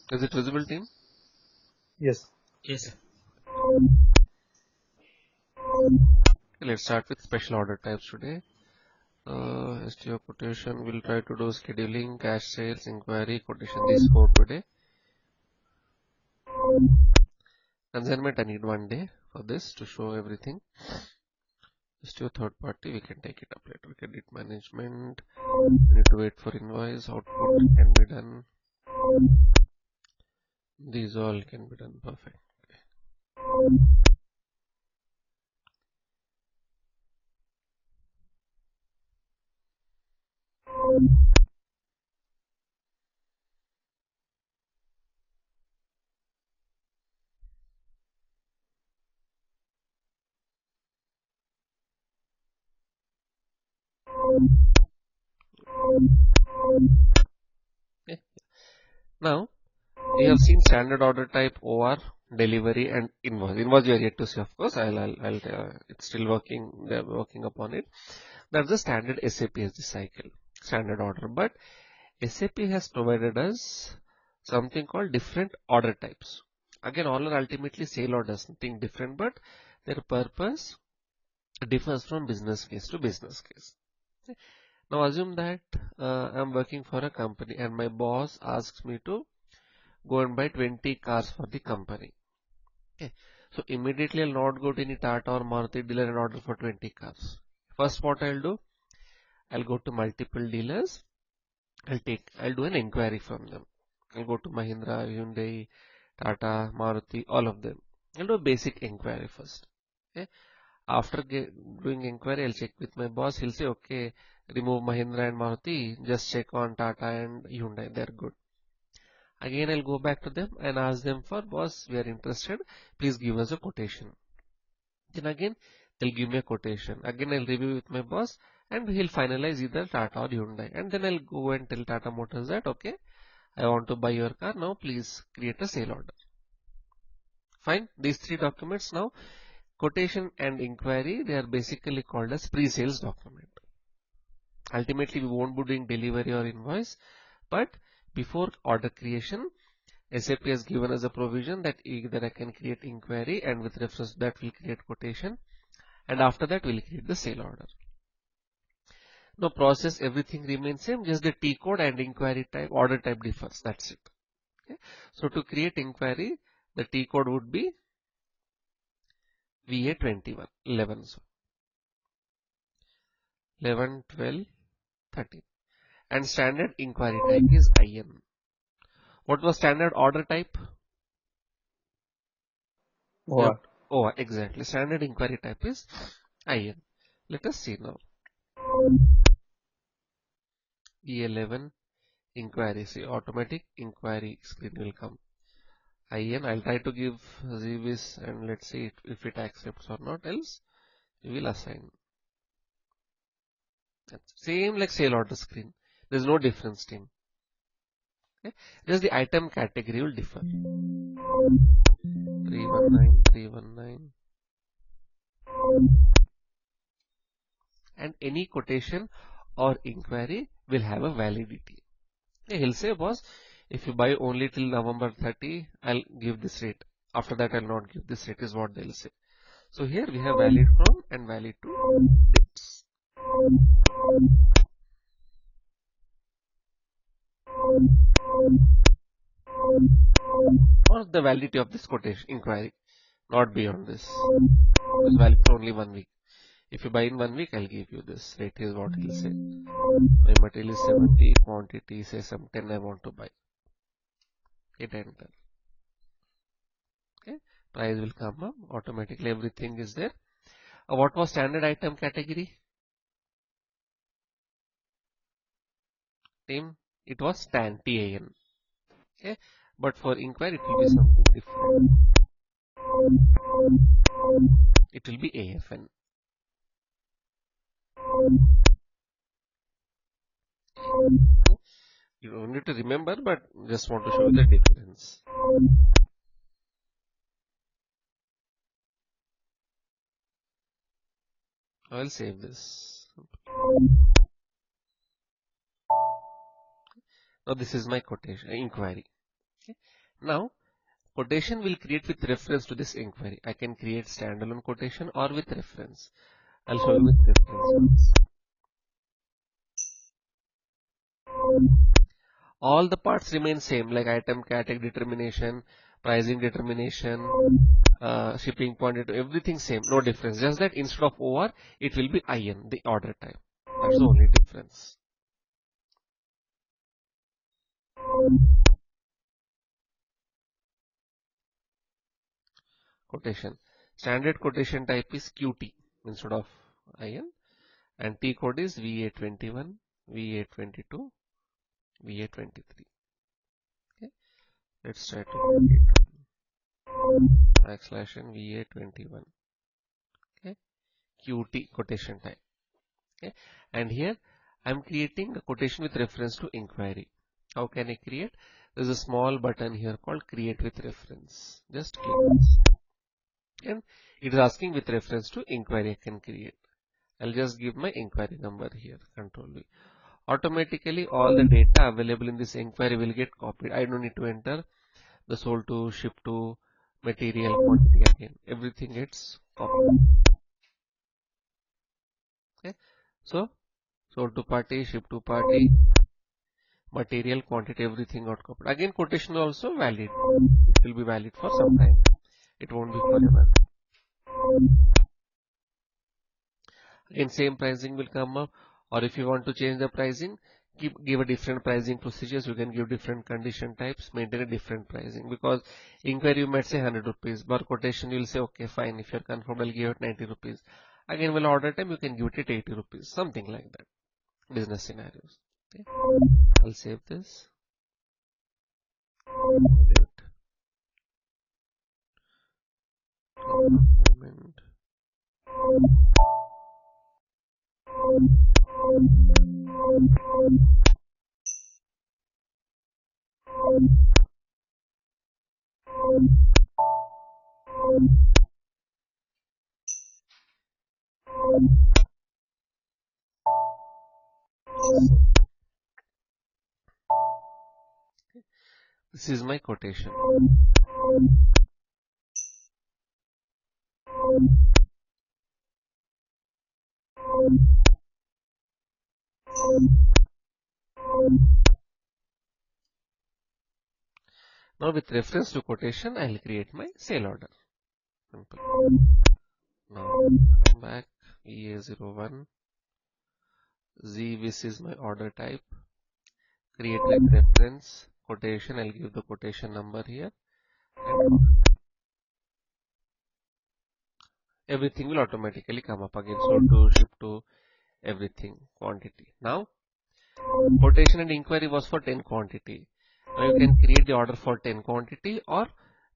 Is it visible, team? Yes. Yes, sir. Let's start with special order types today. STO quotation, we'll try to do scheduling, cash sales, inquiry, quotation, these 4 today. Consignment, I need 1 day for this to show everything. STO third party, we can take it up later. Credit management, we need to wait for invoice, output can be done. These all can be done, perfect. Okay. Now, we have seen standard order type, OR, delivery, and invoice. Invoice you are yet to see, of course. It's still working. They're working upon it. That's the standard SAP SD cycle, standard order. But SAP has provided us something called different order types. Again, all are ultimately sale orders, nothing different, but their purpose differs from business case to business case. Okay. Now assume that I'm working for a company and my boss asks me to go and buy 20 cars for the company. Okay. So immediately I'll not go to any Tata or Maruti dealer and order for 20 cars. First what I'll do, I'll go to multiple dealers. I'll do an inquiry from them. I'll go to Mahindra, Hyundai, Tata, Maruti, all of them. I'll do a basic inquiry first. Okay. After doing inquiry, I'll check with my boss. He'll say, okay, remove Mahindra and Maruti, just check on Tata and Hyundai. They're good. Again, I'll go back to them and ask them for, boss, we are interested. Please give us a quotation. Then again, they'll give me a quotation. Again, I'll review with my boss and he'll finalize either Tata or Hyundai. And then I'll go and tell Tata Motors that, okay, I want to buy your car. Now, please create a sale order. Fine. These 3 documents now, quotation and inquiry, they are basically called as pre-sales document. Ultimately, we won't be doing delivery or invoice, but before order creation, SAP has given us a provision that either I can create inquiry and with reference to that we'll create quotation, and after that we'll create the sale order. Now process, everything remains same, just the T code and inquiry type, order type differs. That's it. Okay. So to create inquiry, the T code would be VA21, 11, so 11, 12, 13. And standard inquiry type is IN. What was standard order type? Or Oh, exactly. Standard inquiry type is IN. Let us see now. E11 inquiry. See, automatic inquiry screen will come. IN. I'll try to give ZBIS and let's see if it accepts or not. Else, we will assign. That's same like sale order screen. There's no difference, team. Okay. Just the item category will differ. 319, 319. And any quotation or inquiry will have a validity. He'll say, boss, if you buy only till November 30, I'll give this rate. After that, I'll not give this rate is what they'll say. So here we have valid from and valid to dates. Or the validity of this quotation inquiry, not beyond this. It's valid for only 1 week. If you buy in 1 week, I'll give you this rate is what he'll say. My material is 70, quantity say some 10 I want to buy. Hit enter. Okay, price will come up automatically. Everything is there. What was standard item category? Team, it was TAN, TAN. Okay, but for inquiry it will be something different. It will be AFN. You don't need to remember, but just want to show the difference. I'll save this. Now this is my quotation inquiry. Okay. Now, quotation will create with reference to this inquiry. I can create standalone quotation or with reference. I'll show you with reference. All the parts remain same, like item category determination, pricing determination, shipping point, everything same, no difference. Just that instead of OR, it will be IN, the order type. That's the only difference. Quotation. Standard quotation type is QT instead of IN, and T code is VA21, VA22, VA23. Okay. Let's try to /n VA21. Okay. QT quotation type. Okay. And here I'm creating a quotation with reference to inquiry. How can I create? There's a small button here called create with reference. Just click this. And it is asking with reference to inquiry I can create. I'll just give my inquiry number here, Control V. Automatically all the data available in this inquiry will get copied. I don't need to enter the sold to, ship to, material, quantity again. Everything gets copied. Okay. So sold to party, ship to party, material, quantity, everything got copied. Again, quotation also valid. It will be valid for some time. It won't be forever. Again, same pricing will come up, or if you want to change the pricing, give a different pricing procedures. You can give different condition types, maintain a different pricing, because inquiry you might say 100 rupees, but quotation you will say okay fine, if you're comfortable give it 90 rupees. Again, while order time you can give it 80 rupees, something like that. Business scenarios. Okay. I'll save this. Moment. This is my quotation. Now with reference to quotation, I'll create my sale order. Simple. Now come back, EA01, Z, this is my order type. Create with reference, quotation, I'll give the quotation number here. And everything will automatically come up again. Sold to, ship to, everything, quantity. Now, quotation and inquiry was for 10 quantity. Now you can create the order for 10 quantity or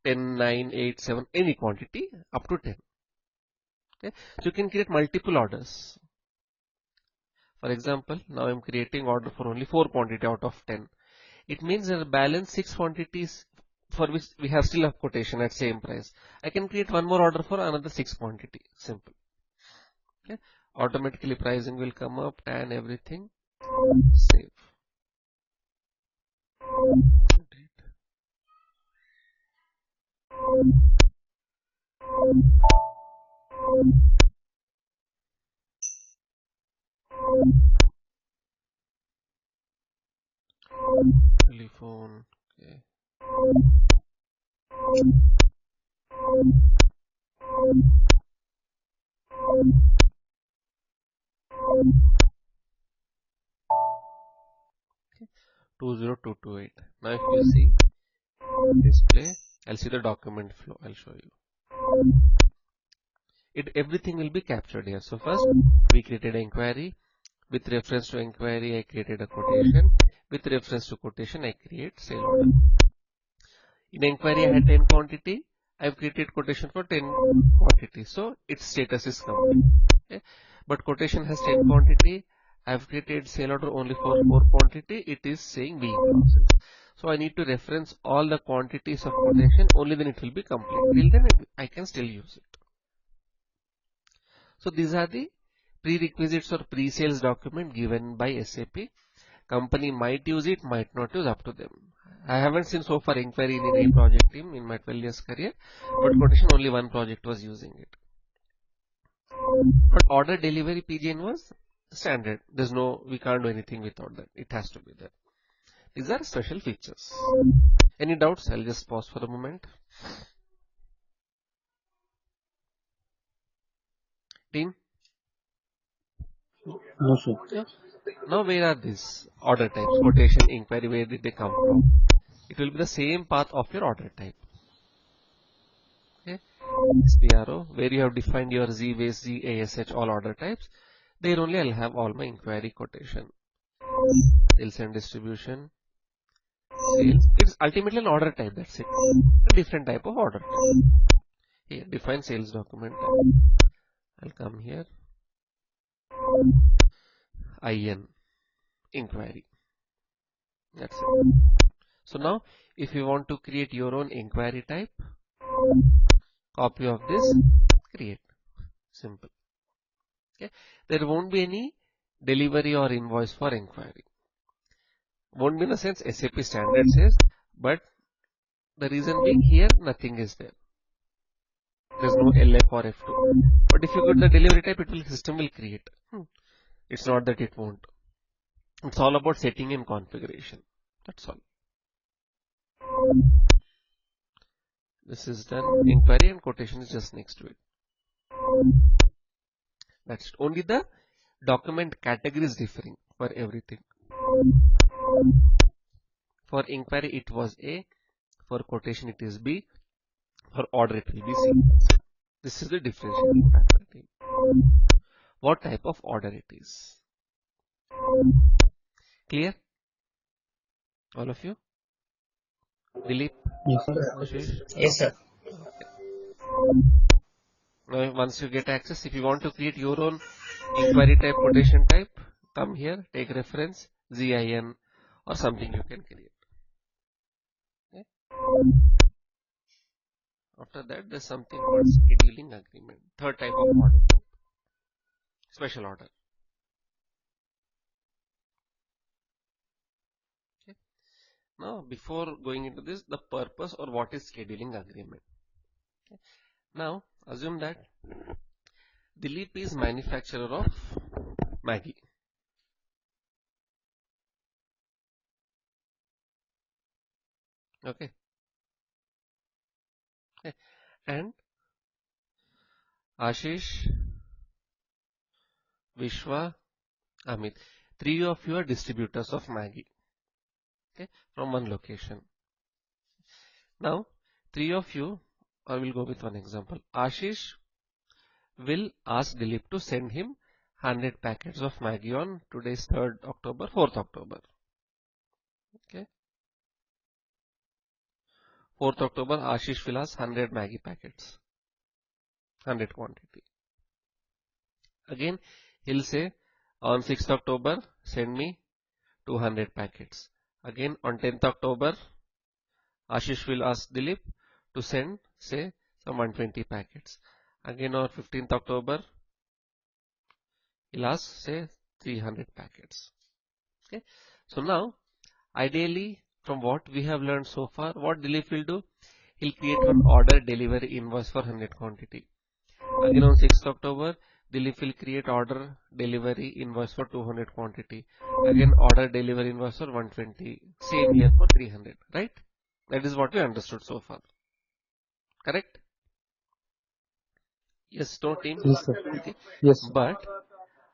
10, 9, 8, 7, any quantity up to 10. Okay. So you can create multiple orders. For example, now I'm creating order for only 4 quantity out of 10. It means there are balance 6 quantities for which we have still have quotation at same price. I can create one more order for another 6 quantity. Simple. Okay. Automatically pricing will come up and everything. Save. Telephone. Okay. Okay. 20228. Now if you see display, I'll see the document flow. I'll show you. Everything will be captured here. So first we created an inquiry. With reference to inquiry, I created a quotation. With reference to quotation, I create sale order. In inquiry, I had 10 quantity. I've created quotation for 10 quantity. So its status is complete. Okay. But quotation has 10 quantity. I've created sale order only for 4 quantity. It is saying being processed. So I need to reference all the quantities of quotation. Only then it will be complete. Till then I can still use it. So these are the prerequisites or pre-sales document given by SAP. Company might use it, might not use, up to them. I haven't seen so far inquiry in any project team in my 12 years career, but quotation only one project was using it. But order delivery PGN was standard. We can't do anything without that. It has to be there. These are special features. Any doubts? I'll just pause for a moment. Team? No, sir. Yeah. Now where are these order types? Quotation, inquiry, where did they come from? It will be the same path of your order type. Okay. SPRO, where you have defined your Z, base, Z, ASH, all order types. There only I'll have all my inquiry quotation. Sales and distribution. Sales. It's ultimately an order type, that's it. A different type of order type. Here, define sales document. I'll come here. IN, inquiry. That's it. So now, if you want to create your own inquiry type, copy of this, create. Simple. Okay. There won't be any delivery or invoice for inquiry. Won't be in the sense SAP standard says, but the reason being here nothing is there. There's no LF or F2. But if you got the delivery type, system will create. It's not that it won't. It's all about setting and configuration. That's all. This is done. Inquiry and quotation is just next to it. That's only the document category is differing for everything. For inquiry it was A, for quotation it is B, for order it will be C. This is the differentiating factor. What type of order it is? Clear? All of you? Dilip? Yes, sir. Ashish? Yes, sir. Okay. Now once you get access, if you want to create your own inquiry type, quotation type, come here, take reference, ZIN or something you can create. Okay. After that, there's something called scheduling agreement. Third type of order. Special order. Okay. Now, before going into this, the purpose or what is scheduling agreement. Okay. Now, assume that Dilip is manufacturer of Maggi. Okay. Okay. And Ashish, Vishwa, Amit. Three of you are distributors of Maggi. Okay. From one location. Now, three of you, I will go with one example. Ashish will ask Dilip to send him 100 packets of Maggi on today's 3rd October, 4th October. Okay. 4th October, Ashish will ask 100 Maggi packets, 100 quantity. Again, he'll say on 6th October, send me 200 packets. Again, on 10th October, Ashish will ask Dilip to send, say, some 120 packets. Again, on 15th October, he'll ask, say, 300 packets. Okay. So now, ideally, from what we have learned so far, what Dilip will do, he'll create one order delivery invoice for 100 quantity. Again, on 6th October, Dilip will create order delivery invoice for 200 quantity. Again, order delivery invoice for 120. Same here for 300, right? That is what we understood so far. Correct? Yes, no team? Yes, sir. Okay. Yes, sir. But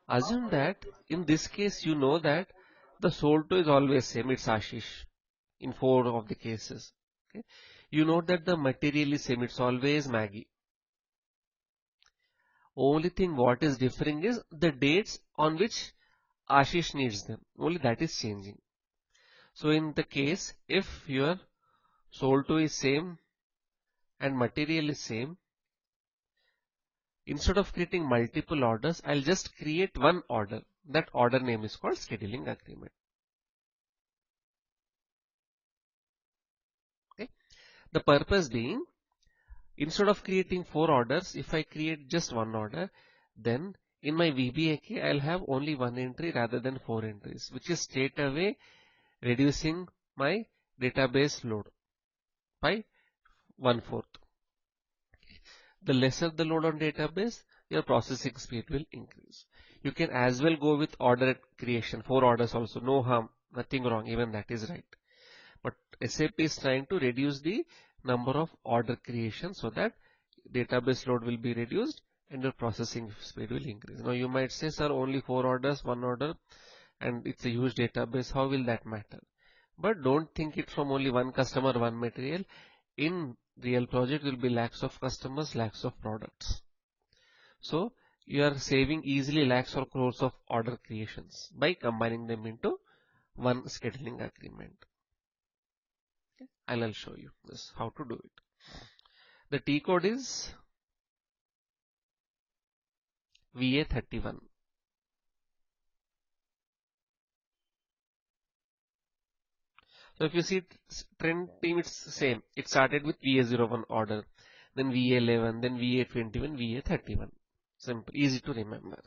assume that in this case, you know that the sold to is always same. It's Ashish in 4 of the cases. Okay. You know that the material is same. It's always Maggi. Only thing what is differing is the dates on which Ashish needs them. Only that is changing. So in the case, if your sold to is same and material is same, instead of creating multiple orders, I'll just create one order. That order name is called scheduling agreement. Okay. The purpose being, instead of creating 4 orders, if I create just one order, then in my VBAK, I'll have only one entry rather than 4 entries, which is straight away reducing my database load by 1/4. The lesser the load on database, your processing speed will increase. You can as well go with order creation, 4 orders also, no harm, nothing wrong, even that is right. But SAP is trying to reduce the number of order creation so that database load will be reduced and your processing speed will increase. Now you might say, sir, only 4 orders, 1 order, and it's a huge database, how will that matter? But don't think it from only one customer, one material. In real project will be lakhs of customers, lakhs of products. So you are saving easily lakhs or crores of order creations by combining them into one scheduling agreement. Okay. I'll show you this, how to do it. The T code is VA31. So if you see trend team, it's the same. It started with VA01 order, then VA11, then VA21, VA31. Simple, easy to remember.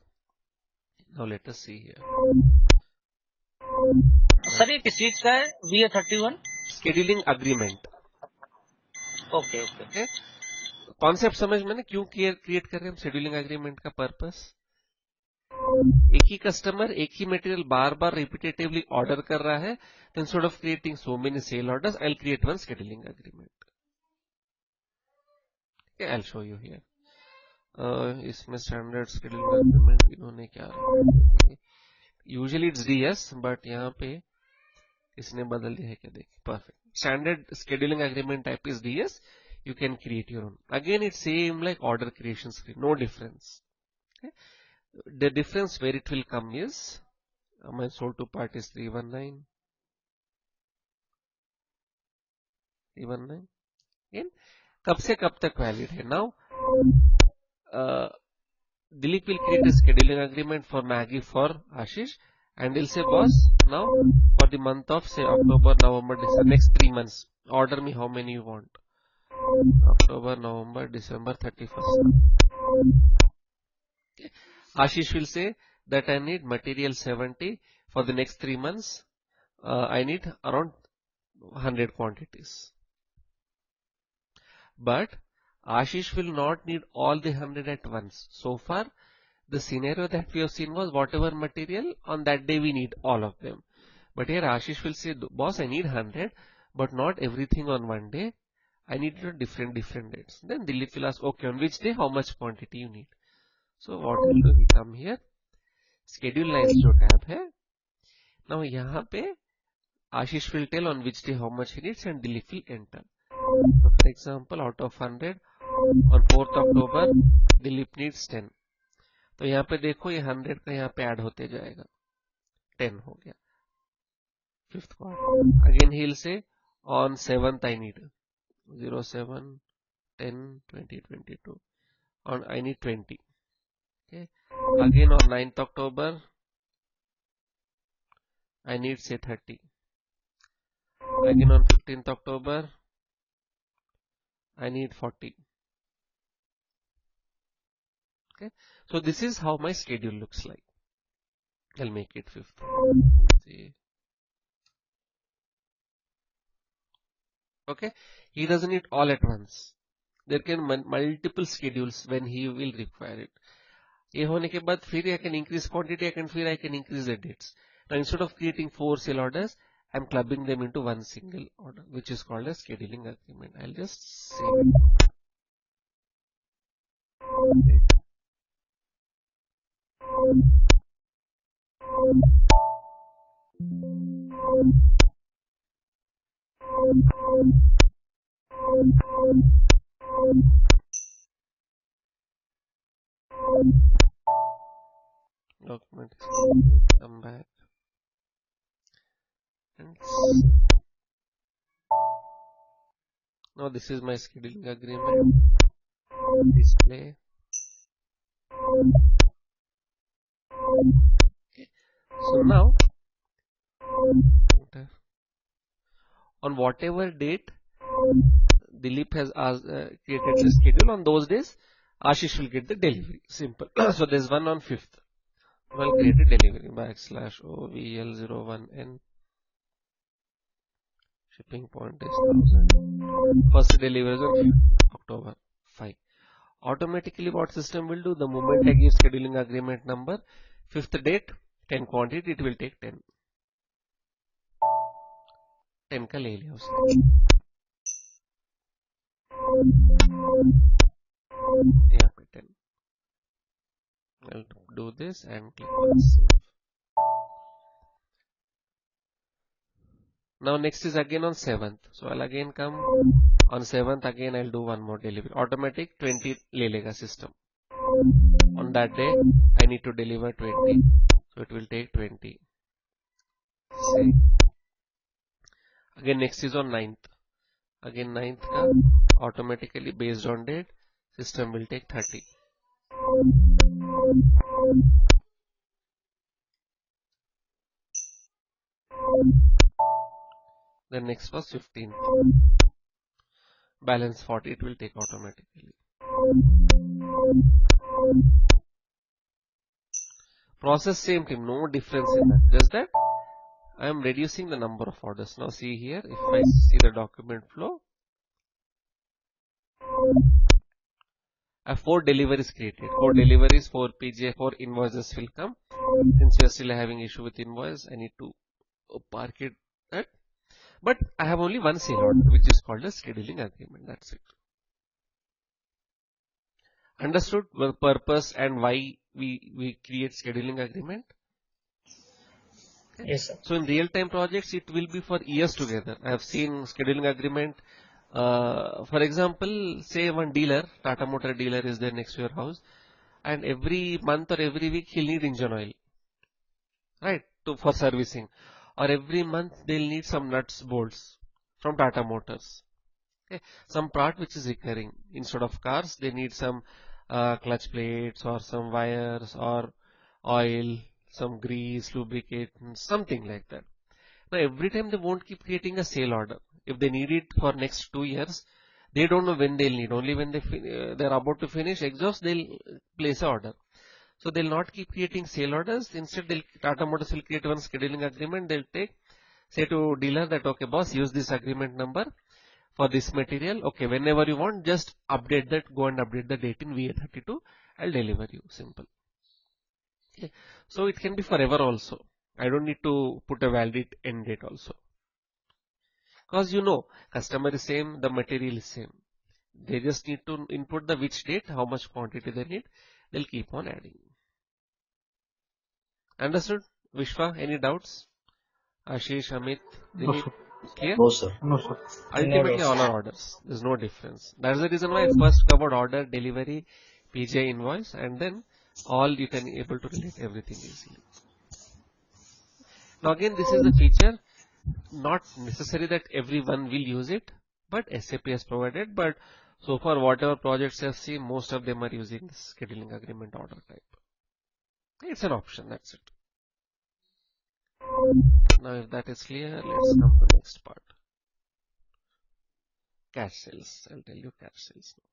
Now let us see here. Sir ये किस चीज का है VA31? Scheduling agreement. Okay okay. Concept समझ में ना, क्यों create कर रहे हैं हम शेड्यूलिंग एग्रीमेंट का पर्पस? एक ही कस्टमर एक ही मटेरियल बार बार रिपीटेटिवली ऑर्डर कर रहा है, तो instead of creating so many sale orders, I will create one scheduling agreement. I will show you here. इसमें स्टैंडर्ड शेड्यूलिंग एग्रीमेंट इन्होंने क्या रखा? यूजुअली इट्स डीएस, बट यहाँ पे इसने बदल दिया है क्या? देखिए, perfect. Standard scheduling agreement type is DS. You can create your own. Again, it's same like order creation script, no difference. Okay. The difference where it will come is my sold to part is 319. 319. Again, कब से कब तक valid है? Now, Dilip will create a scheduling agreement for Maggie for Ashish, and he'll say, boss, now for the month of say October, November, December, next 3 months, order me how many you want. October, November, December 31st. Okay. Ashish will say that I need material 70 for the next 3 months. I need around 100 quantities. But Ashish will not need all the 100 at once. So far, the scenario that we have seen was whatever material on that day we need all of them. But here Ashish will say, boss, I need 100, but not everything on one day. I need it on different dates. Then Dilip will ask, okay, on which day, how much quantity you need? So what will do? We come here, schedule lines जो tab है. Now यहाँ पे Ashish will tell on which day how much he needs and Dilip will enter. So for example, out of 100, on 4th October, Dilip needs 10. तो यहाँ पे देखो ये 100 का यहाँ पे ऐड होते जाएगा. 10 हो गया. 5th quarter. Again he will say on 7th I need 07, 10, 20, 22. On I need 20. Okay. Again on 9th October, I need say 30. Again on 15th October, I need 40. Okay. So this is how my schedule looks like. I'll make it 5th. See. Okay. He doesn't need all at once. There can be multiple schedules when he will require it. ये होने के बाद फिर I can increase quantity, I can increase the dates. Now instead of creating 4 sale orders, I am clubbing them into one single order, which is called a scheduling agreement. I'll just save it. Document is come back and now this is my scheduling agreement. Display. Okay. So now on whatever date Dilip has created the schedule, on those days Ashish will get the delivery. Simple. So there's one on 5th. Well, create a delivery /OVL01N Shipping point is 1000. First delivery is on 5th October. 5. Automatically what system will do? The moment I give scheduling agreement number, 5th date, 10 quantity, it will take 10. 10 का ले लिया उसने. यहाँ पे 10. I'll do this and click on save. Now next is again on 7th. So I'll again come on 7th, again I'll do one more delivery. Automatic 20 ले लेगा system. On that day I need to deliver 20. So it will take 20. Save. Again next is on 9th. Again 9th का automatically based on date system will take 30. Then next was 15th. Balance 40, it will take automatically. Process same thing, no difference in that. Just that I am reducing the number of orders. Now see here, if I see the document flow, I have 4 deliveries created. 4 deliveries, 4 PJ, 4 invoices will come. Since we are still having issue with invoice, I need to park it that. But I have only one sale order, which is called a scheduling agreement. That's it. Understood the purpose and why we create scheduling agreement? Yes, sir. So in real-time projects, it will be for years together. I have seen scheduling agreement. For example, say one dealer, Tata Motor dealer is there next to your house, and every month or every week he'll need engine oil, right, for servicing. Or every month they'll need some nuts, bolts from Tata Motors. Okay. Some part which is recurring. Instead of cars, they need some clutch plates or some wires or oil, some grease, lubricant, something like that. Now every time they won't keep creating a sale order. If they need it for next 2 years, they don't know when they'll need. Only when they're about to finish exhaust, they'll place an order. So they'll not keep creating sale orders. Instead, Tata Motors will create one scheduling agreement. They'll say to dealer that, okay, boss, use this agreement number for this material. Okay, whenever you want, just update that, go and update the date in VA32. I'll deliver you. Simple. Okay. So it can be forever also. I don't need to put a valid end date also. Because customer is same, the material is same. They just need to input the which date, how much quantity they need. They'll keep on adding. Understood? Vishwa, any doubts? Ashish, Amit, No, Dilip, sir. clear? No, sir. No, sir. Ultimately, doubts. all are orders. There's no difference. That's the reason why I first covered order, delivery, PJ invoice, and then all you can able to relate everything easily. Now again, this is the feature. Not necessary that everyone will use it, but SAP has provided. But so far, whatever projects I have seen, most of them are using this scheduling agreement order type. It's an option. That's it. Now, if that is clear, let's come to the next part. Cash sales. I'll tell you cash sales now.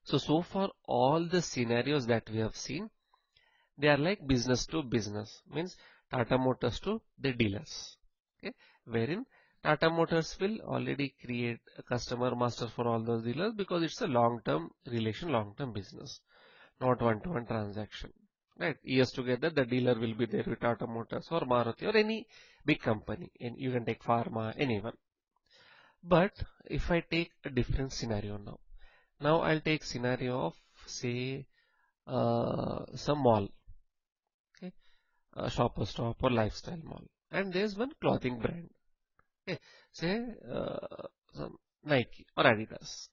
So far all the scenarios that we have seen, they are like business to business, means Tata Motors to the dealers, okay, wherein Tata Motors will already create a customer master for all those dealers because it's a long-term relation, long-term business, not one-to-one transaction, right? Years together, the dealer will be there with Tata Motors or Maruti or any big company, and you can take pharma, anyone. But if I take a different scenario now I'll take scenario of say some mall, okay, a shopper stop or lifestyle mall, and there's one clothing brand, okay, say some Nike or Adidas.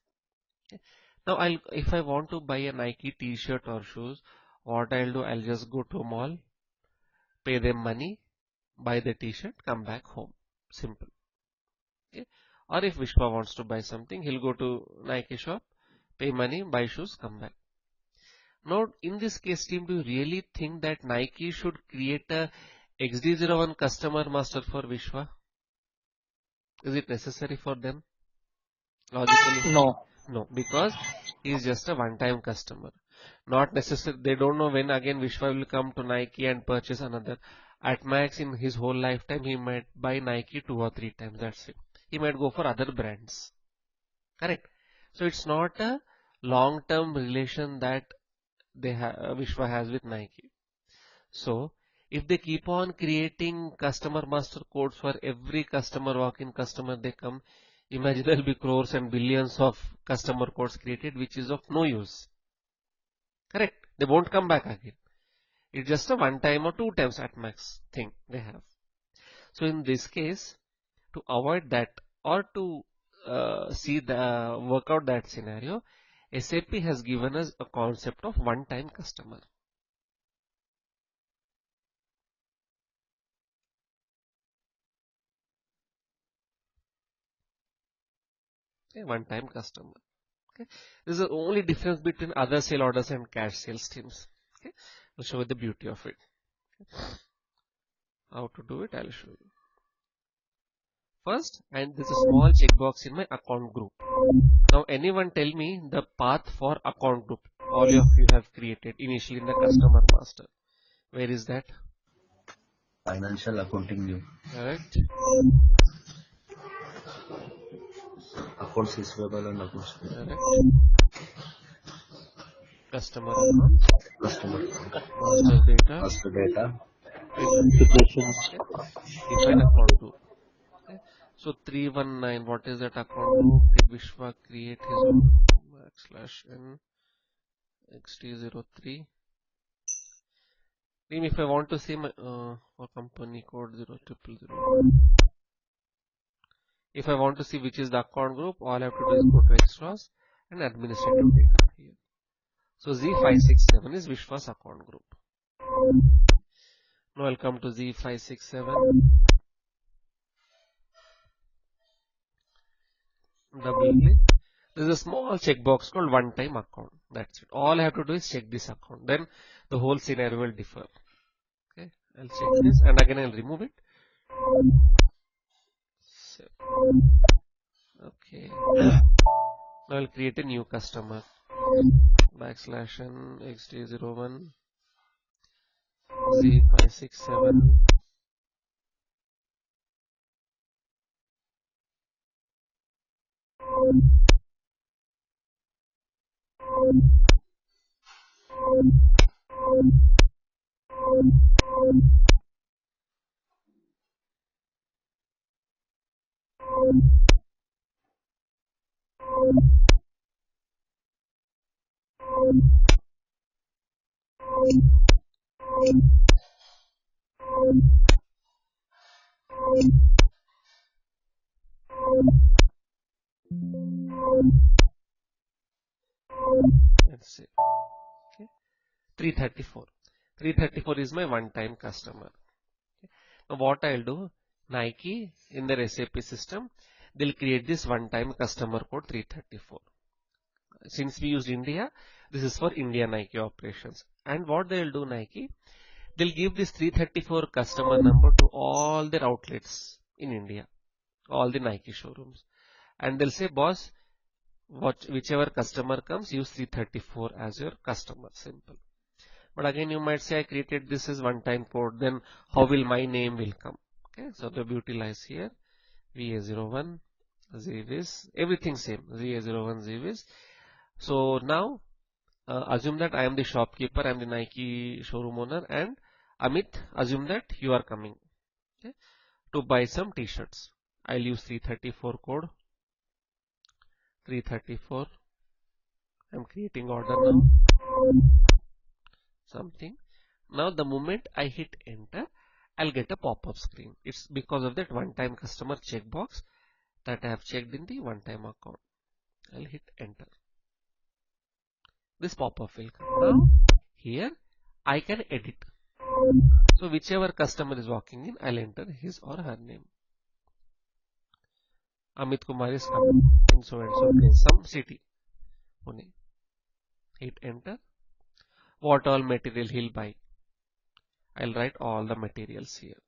Okay. Now if I want to buy a Nike t-shirt or shoes, what I'll do, I'll just go to a mall, pay them money, buy the t-shirt, come back home. Simple. Okay. Or if Vishwa wants to buy something, he'll go to Nike shop, pay money, buy shoes, come back. Now, in this case, team, do you really think that Nike should create a XD01 customer master for Vishwa? Is it necessary for them? Logically, No. no, because he is just a one-time customer. Not necessary. They don't know when again Vishwa will come to Nike and purchase another. At max, in his whole lifetime, he might buy Nike 2 or 3 times. That's it. He might go for other brands. Correct. So it's not a long-term relation that Vishwa has with Nike. So if they keep on creating customer master codes for every customer walk-in customer they come, imagine there'll be crores and billions of customer codes created, which is of no use. Correct. They won't come back again. It's just a 1 time or 2 times at max thing they have. So in this case, to avoid that or to work out that scenario, SAP has given us a concept of one-time customer. Okay, one-time customer. Okay. This is the only difference between other sale orders and cash sales teams. Okay. I'll show you the beauty of it. How to do it, I'll show you. First, and there's a small checkbox in my account group. Now, anyone tell me the path for account group all of you have created initially in the customer master. Where is that? Financial accounting view. Correct. Accounts receivable and accounts payable. Correct. Customer account. Customer Master data. master data. Applications. Define account group. Okay. So 319, what is that account group? Did Vishwa create his own /n xt03? If I want to see my for company code 00001. If I want to see which is the account group, all I have to do is go to extras and administrative data here. So Z567 is Vishwa's account group. Now I'll come to Z567. Double click. There's a small checkbox called one-time account. That's it. All I have to do is check this account. Then the whole scenario will differ. Okay, I'll check this and again I'll remove it. So, okay. Now I'll create a new customer. /n xt01 Z567. Let's see. Okay. 334. 334 is my one-time customer. Okay. Now what I'll do, Nike in their SAP system, they'll create this one-time customer code 334. Since we used India, this is for India Nike operations. And what they'll do, Nike, they'll give this 334 customer number to all their outlets in India, all the Nike showrooms. And they'll say, boss, whichever customer comes, use 334 as your customer. Simple. But again, you might say I created this as one-time code. Then how will my name will come? Okay, so the beauty lies here. VA01, ZVIS, everything same. VA01, ZVIS. So now assume that I am the shopkeeper, I am the Nike showroom owner, and Amit, assume that you are coming, okay, to buy some t-shirts. I'll use 334 code. 334. I'm creating order now. Something. Now the moment I hit enter, I'll get a pop-up screen. It's because of that one-time customer checkbox that I have checked in the one-time account. I'll hit enter. This pop-up will come. Now here I can edit. So whichever customer is walking in, I'll enter his or her name. Amit Kumar is coming in so and so place, some city, Pune. Hit enter. What all material he'll buy? I'll write all the materials here.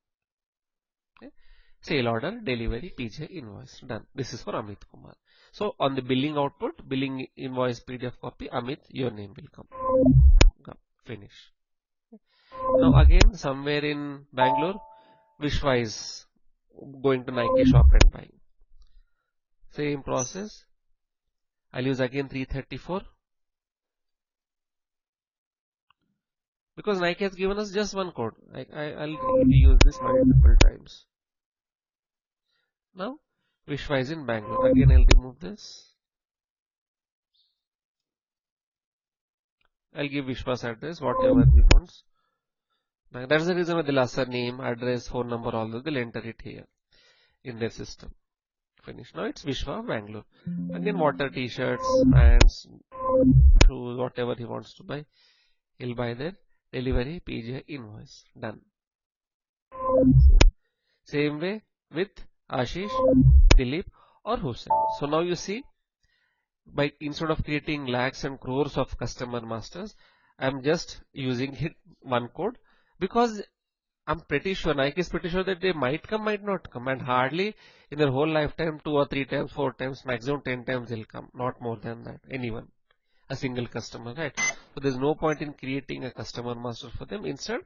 Okay. Sale order, delivery, PJ, invoice. Done. This is for Amit Kumar. So on the billing output, billing invoice PDF copy, Amit, your name will come. Finish. Now again, somewhere in Bangalore, Vishwa is going to Nike shop and buying. Same process. I'll use again 334. Because Nike has given us just one code. I'll reuse this multiple times. Now, Vishwa is in Bangalore. Again, I'll remove this. I'll give Vishwa's address, whatever he wants. Now, that's the reason why they'll ask her name, address, phone number, all those. They'll enter it here in their system. Finish. Now it's Vishwa, Bangalore. Again, water, t-shirts, pants, shoes, whatever he wants to buy. He'll buy there. Delivery, PJ, invoice. Done. Same way with Ashish, Dilip or Hussain. So now you see, by instead of creating lakhs and crores of customer masters, I'm just using it one code because I'm pretty sure, Nike is pretty sure that they might come, might not come, and hardly in their whole lifetime 2 or 3 times, 4 times, maximum 10 times they'll come, not more than that, anyone, a single customer, right? So there's no point in creating a customer master for them. Instead,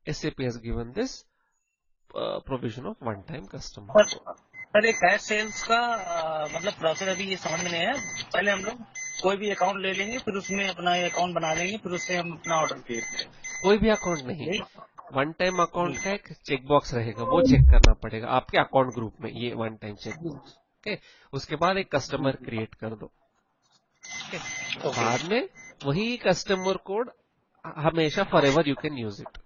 SAP has given this provision of one-time customer. Sir ये cash sales का मतलब process अभी ये समझ में नहीं है. पहले हम लोग कोई भी अकाउंट ले लेंगे, फिर उसमें अपना अकाउंट बना लेंगे, फिर उससे हम अपना ऑर्डर क्रिएट करेंगे. कोई भी अकाउंट नहीं, वन टाइम अकाउंट का एक चेक बॉक्स रहेगा, वो चेक करना पड़ेगा आपके अकाउंट ग्रुप में, ये one time check box. Okay, उसके बाद एक कस्टमर क्रिएट कर दो. बाद में वही कस्टमर कोड हमेशा forever you can use it.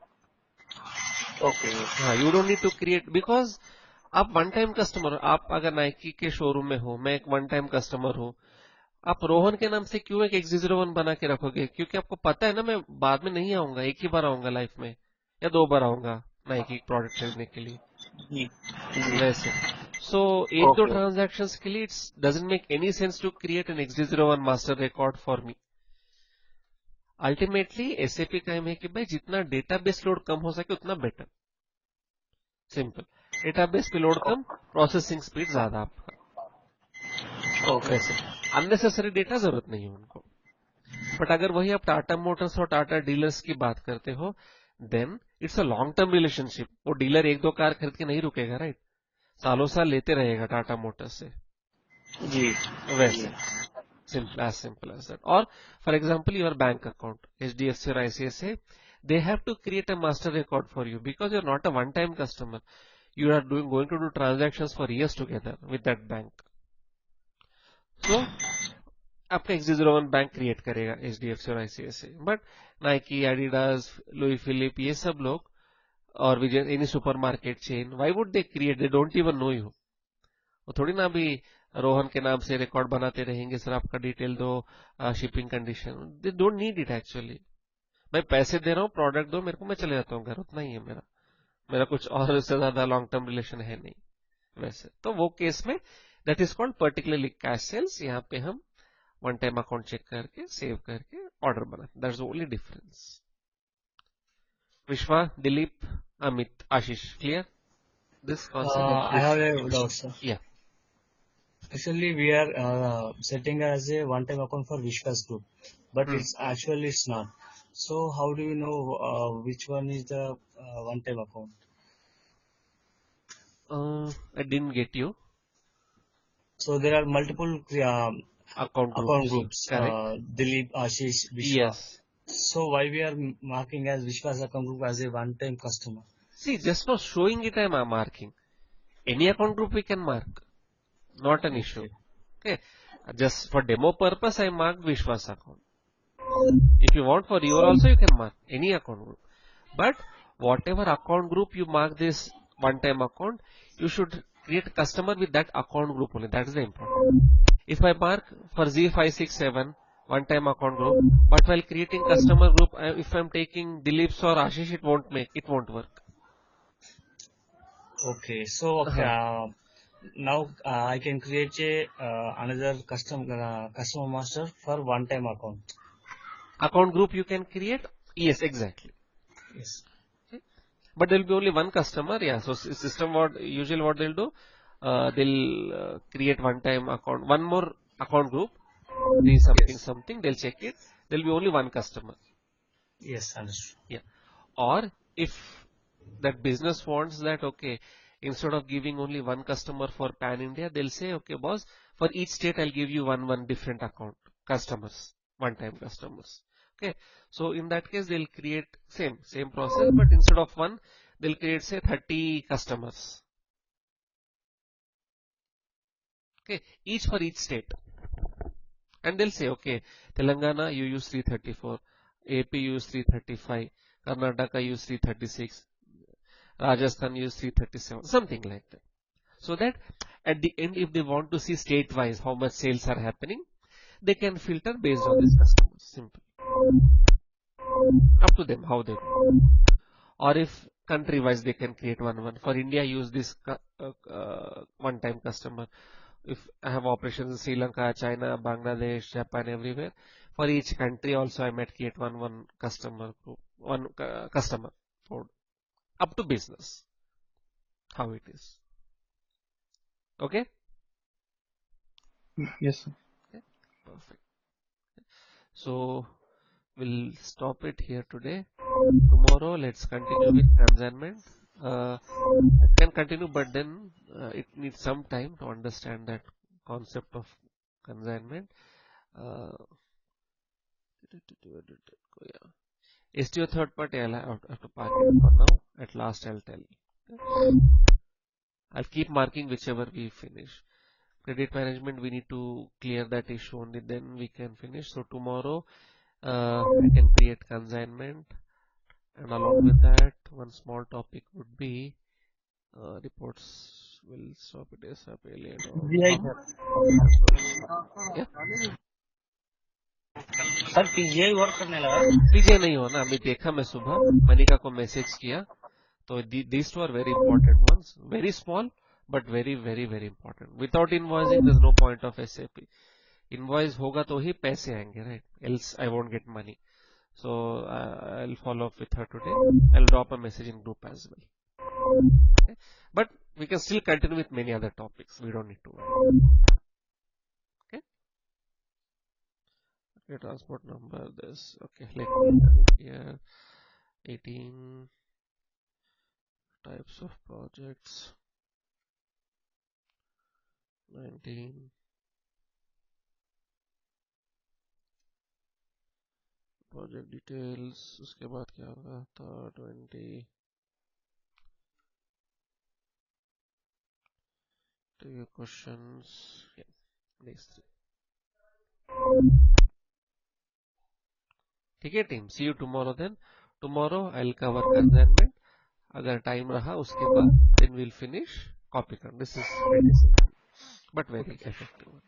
Okay, हाँ, you don't need to create, because आप वन टाइम कस्टमर हो. आप अगर नाइकी के शोरूम में हो, मैं एक वन टाइम कस्टमर हूँ, आप रोहन के नाम से क्यों एक X01 बना के रखोगे? क्योंकि आपको पता है ना, मैं बाद में नहीं आऊंगा, एक ही बार आऊंगा लाइफ में, या 2 बार आऊंगा नाइकी प्रोडक्ट खरीदने के लिए. वैसे सो एक दो ट्रांजैक्शंस के लिए it's doesn't make any sense to create an X01 master record for me. Ultimately SAP का एम है कि भाई जितना डेटाबेस लोड कम हो सके उतना बेटर. सिंपल. डेटाबेस पे लोड कम, प्रोसेसिंग स्पीड ज्यादा आपका. वैसे अननेसेसरी डेटा जरूरत नहीं है उनको. बट अगर वही आप टाटा मोटर्स और टाटा डीलर्स की बात करते हो, then it's a long term relationship. वो डीलर 1-2 कार खरीद के नहीं रुकेगा, राइट? सालों साल लेते रहेगा टाटा मोटर्स से जी. वैसे simple as that. Or for example, your bank account, HDFC or ICICI, they have to create a master record for you because you're not a one-time customer. You are going to do transactions for years together with that bank. So, आपका X01 bank create करेगा HDFC और ICICI. But Nike, Adidas, Louis Philippe, ये सब लोग और Vijay any supermarket chain, why would they create? They don't even know you. वो थोड़ी ना अभी रोहन के नाम से रिकॉर्ड बनाते रहेंगे, सर आपका डिटेल दो, shipping condition. They don't need it actually. मैं पैसे दे रहा हूँ, प्रोडक्ट दो मेरे को, मैं चले जाता हूँ घर, उतना ही है मेरा कुछ और इससे ज्यादा लॉन्ग टर्म रिलेशन है नहीं. वैसे तो वो केस में that is called particularly cash sales. यहाँ पे हम वन टाइम अकाउंट चेक करके सेव करके ऑर्डर बनाते. That's the only difference. Vishwa, Dilip, Amit, Ashish, clear this concept? I have a doubt, sir. Yeah. Actually, we are setting as a one-time account for Vishwas group, but it's not. So how do you know which one is the one-time account? I didn't get you. So there are multiple Account groups. Correct. Dilip, Ashish, Vishwa. Yes. So why we are marking as Vishwas account group as a one-time customer? See, just for showing it, I am marking. Any account group we can mark. Not an issue. Okay. Just for demo purpose, I marked Vishwas account. If you want for your also, you can mark any account group. But whatever account group you mark this one-time account, you should create customer with that account group only. That is the important. If I mark for Z567 one-time account group, but while creating customer group, if I'm taking Dilip's or Ashish, it won't work. Okay. So now I can create another customer master for one-time account. Account group you can create? Yes, exactly. Yes. Okay. But there will be only one customer. Yeah. So system usually what they'll do, they'll create one-time account. One more account group, the something Yes. something, they'll check it. There'll be only one customer. Yes, understood. Yeah. Or if that business wants that, okay, instead of giving only one customer for Pan India, they'll say, okay, boss, for each state I'll give you one different account customers, one-time customers. Okay. So in that case, they'll create same process, but instead of one, they'll create say 30 customers. Okay, each for each state. And they'll say, okay, Telangana, you use 334, AP use 335, Karnataka use 336, Rajasthan use 337, something like that. So that at the end, if they want to see state-wise how much sales are happening, they can filter based on these customers. Simple. Up to them how they do. Or if country-wise they can create one. For India, use this one-time customer. If I have operations in Sri Lanka, China, Bangladesh, Japan, everywhere, for each country also I might create one customer group, one customer for up to business, how it is. Okay? Yes, sir. Okay, perfect. So we'll stop it here today. Tomorrow let's continue with consignment. I can continue, but then it needs some time to understand that concept of consignment. STO third party, I'll have to park it for now. At last, I'll tell you. I'll keep marking whichever we finish. Credit management, we need to clear that issue only, then we can finish. So tomorrow, I can create consignment, and along with that, one small topic would be reports. Will stop it SAP alien. Yeah. Sir PGI work करने लगा पीजे नहीं हो ना, अभी देखा मैं सुबह मनिका को मैसेज किया तो these two are very important ones, very small but very important. Without invoicing there's no point of SAP. Invoice होगा तो ही पैसे आएंगे, right? Else I won't get money. So I'll follow up with her today. I'll drop a message in group as well. Okay? But we can still continue with many other topics. We don't need to worry. Okay? Okay, transport number this. Okay, let me here 18 types of projects. 19 project details, उसके बाद क्या होगा था 20 questions, these three. ठीक है team, see you tomorrow then. Tomorrow I will cover consignment. अगर time रहा उसके बाद देन विल फिनिश कॉपी कर. This is very simple but very effective.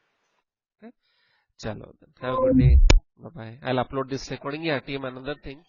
चलो then, have a good day, bye bye. I will upload this recording. या team, another thing,